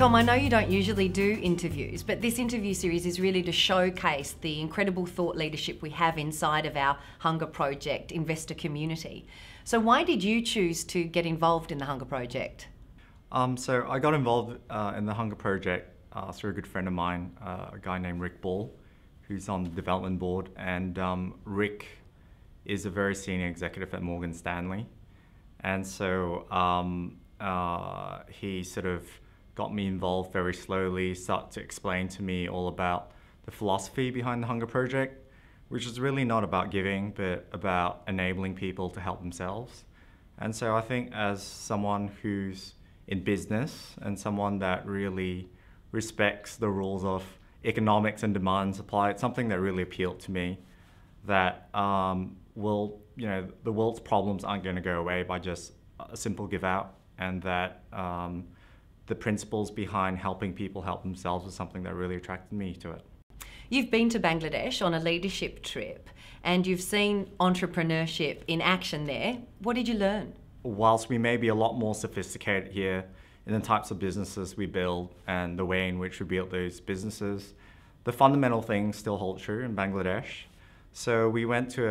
Tom, I know you don't usually do interviews, but this interview series is really to showcase the incredible thought leadership we have inside of our Hunger Project investor community. So why did you choose to get involved in the Hunger Project? So I got involved in the Hunger Project through a good friend of mine, a guy named Rick Ball, who's on the development board. And Rick is a very senior executive at Morgan Stanley. And so he sort of got me involved very slowly, started to explain to me all about the philosophy behind the Hunger Project, which is really not about giving, but about enabling people to help themselves. And so I think as someone who's in business and someone that really respects the rules of economics and demand and supply, it's something that really appealed to me, that the world's problems aren't going to go away by just a simple give out, and that the principles behind helping people help themselves was something that really attracted me to it. You've been to Bangladesh on a leadership trip and you've seen entrepreneurship in action there. What did you learn? Whilst we may be a lot more sophisticated here in the types of businesses we build and the way in which we build those businesses, the fundamental things still hold true in Bangladesh. So we went to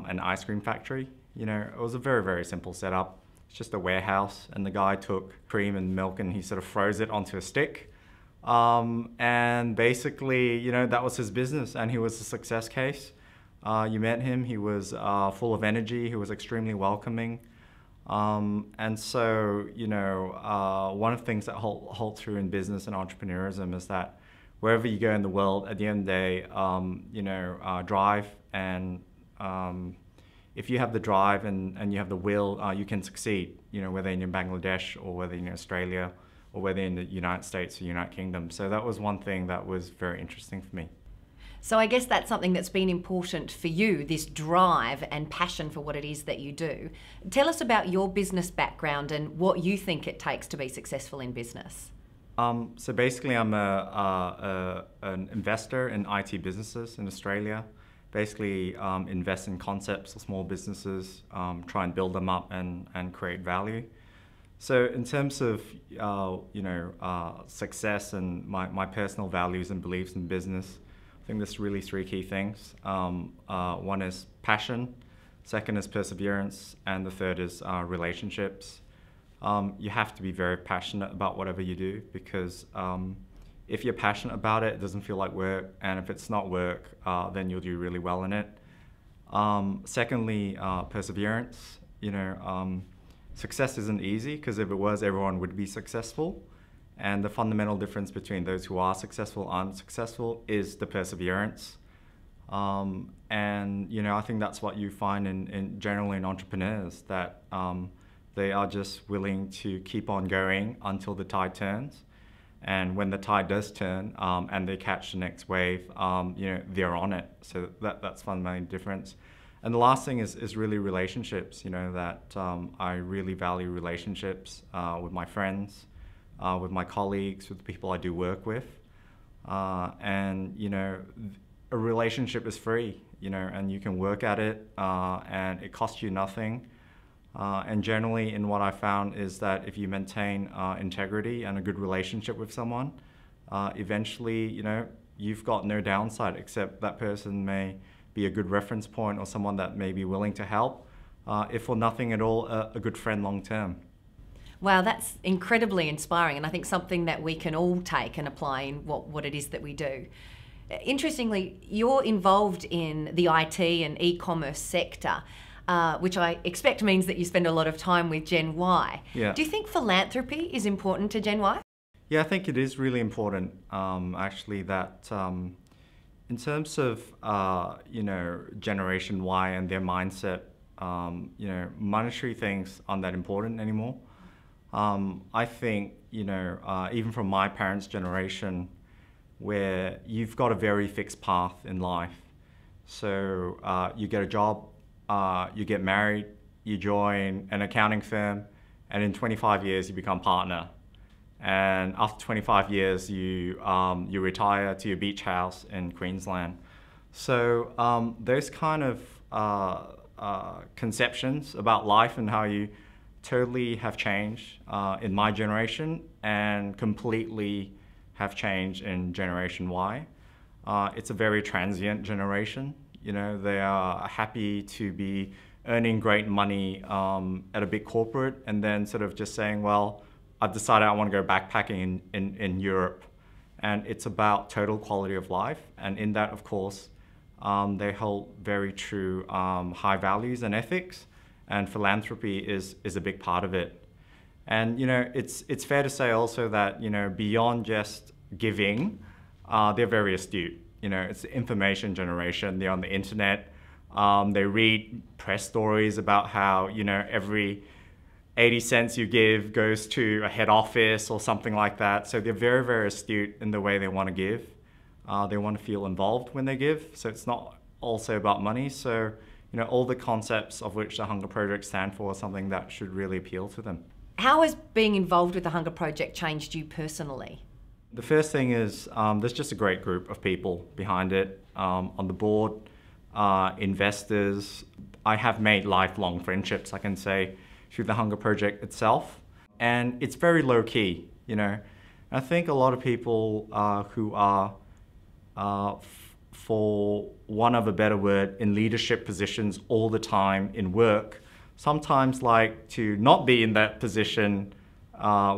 an ice cream factory. You know, it was a very, very simple setup. It's just a warehouse, and the guy took cream and milk and he sort of froze it onto a stick. And basically, you know, that was his business, and he was a success case. You met him, he was full of energy, he was extremely welcoming. And so, you know, one of the things that hold true in business and entrepreneurism is that wherever you go in the world, at the end of the day, drive and if you have the drive and you have the will, you can succeed, you know, whether you're in Bangladesh or whether you're in Australia or whether in the United States or United Kingdom. So that was one thing that was very interesting for me. So I guess that's something that's been important for you, this drive and passion for what it is that you do. Tell us about your business background and what you think it takes to be successful in business. So basically I'm an investor in IT businesses in Australia. Basically invest in concepts of small businesses, try and build them up and create value. So in terms of success and my personal values and beliefs in business, I think there's really three key things. One is passion, second is perseverance, and the third is relationships. You have to be very passionate about whatever you do, because if you're passionate about it, it doesn't feel like work, and if it's not work, then you'll do really well in it. Secondly, perseverance. Success isn't easy, because if it was, everyone would be successful. And the fundamental difference between those who are successful and aren't successful is the perseverance. And I think that's what you find in generally in entrepreneurs, that they are just willing to keep on going until the tide turns. And when the tide does turn and they catch the next wave, they're on it. So that's fundamentally the difference. And the last thing is really relationships. That I really value relationships with my friends, with my colleagues, with the people I do work with. A relationship is free, and you can work at it, and it costs you nothing. And generally, in what I found is that if you maintain integrity and a good relationship with someone, eventually, you've got no downside, except that person may be a good reference point or someone that may be willing to help, if for nothing at all, a good friend long term. Wow, that's incredibly inspiring, and I think something that we can all take and apply in what it is that we do. Interestingly, you're involved in the IT and e-commerce sector, which I expect means that you spend a lot of time with Gen Y. Yeah. Do you think philanthropy is important to Gen Y? Yeah, I think it is really important, actually, that in terms of, Generation Y and their mindset, monetary things aren't that important anymore. I think, even from my parents' generation, where you've got a very fixed path in life. So you get a job, you get married, you join an accounting firm, and in 25 years you become partner. And after 25 years, you retire to your beach house in Queensland. So those kind of conceptions about life and how you totally have changed in my generation and completely have changed in Generation Y. It's a very transient generation. You know, they are happy to be earning great money at a big corporate and then sort of just saying, well, I've decided I want to go backpacking in Europe. And it's about total quality of life. And in that, of course, they hold very true high values and ethics. And philanthropy is a big part of it. And, you know, it's fair to say also that, you know, beyond just giving, they're very astute. You know, it's the information generation. They're on the internet. They read press stories about how, you know, every 80 cents you give goes to a head office or something like that. So they're very, very astute in the way they want to give. They want to feel involved when they give. So it's not also about money. So, you know, all the concepts of which the Hunger Project stand for are something that should really appeal to them. How has being involved with the Hunger Project changed you personally? The first thing is there's just a great group of people behind it. On the board, investors. I have made lifelong friendships, I can say, through the Hunger Project itself. And it's very low key, you know. I think a lot of people who are, for want of a better word, in leadership positions all the time in work, sometimes like to not be in that position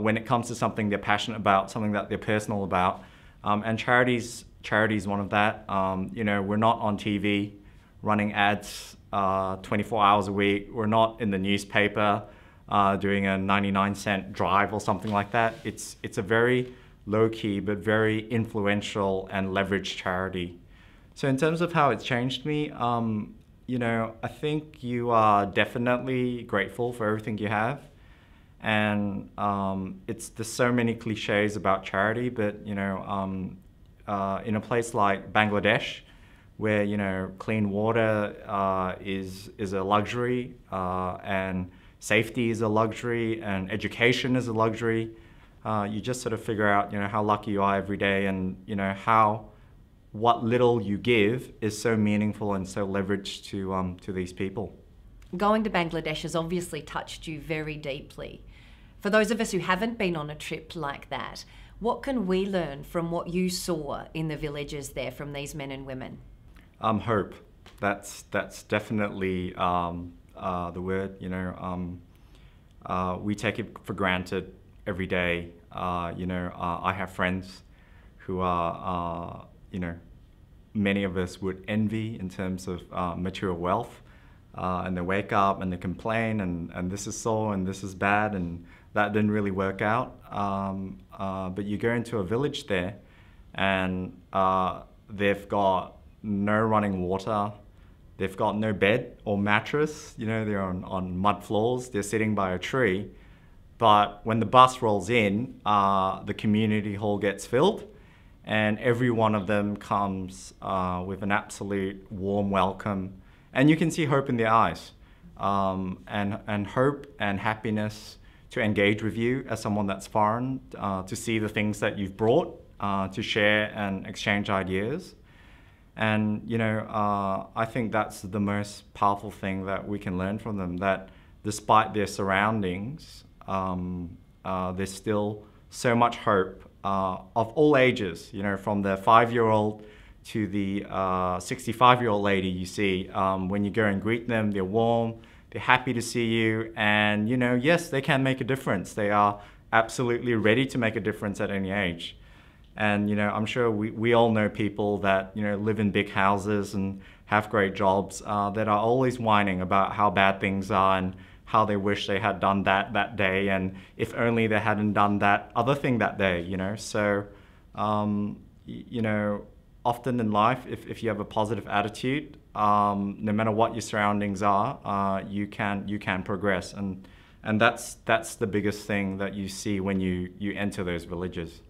when it comes to something they're passionate about, something that they're personal about. And charity's one of that. You know, we're not on TV running ads 24 hours a week. We're not in the newspaper doing a 99-cent drive or something like that. It's a very low-key but very influential and leveraged charity. So in terms of how it's changed me, you know, I think you are definitely grateful for everything you have. And there's so many cliches about charity, but, you know, in a place like Bangladesh, where, you know, clean water is a luxury, and safety is a luxury, and education is a luxury. You just sort of figure out, you know, how lucky you are every day, and, you know, what little you give is so meaningful and so leveraged to these people. Going to Bangladesh has obviously touched you very deeply. For those of us who haven't been on a trip like that, what can we learn from what you saw in the villages there from these men and women? Hope. That's definitely the word. You know, we take it for granted every day. You know, I have friends who are, you know, many of us would envy in terms of material wealth, and they wake up and they complain, and this is so and this is bad, and that didn't really work out. But you go into a village there, and they've got no running water, they've got no bed or mattress, you know, they're on mud floors, they're sitting by a tree. But when the bus rolls in, the community hall gets filled, and every one of them comes with an absolute warm welcome. And you can see hope in their eyes, and hope and happiness to engage with you as someone that's foreign, to see the things that you've brought, to share and exchange ideas. And, you know, I think that's the most powerful thing that we can learn from them, that despite their surroundings, there's still so much hope of all ages, you know, from the 5-year-old to the 65-year-old lady you see. When you go and greet them, they're warm, they're happy to see you, and, you know, yes, they can make a difference. They are absolutely ready to make a difference at any age. And, you know, I'm sure we all know people that, you know, live in big houses and have great jobs that are always whining about how bad things are and how they wish they had done that day, and if only they hadn't done that other thing that day, you know. So, you know, often in life, if you have a positive attitude, no matter what your surroundings are, you can progress, and that's the biggest thing that you see when you enter those villages.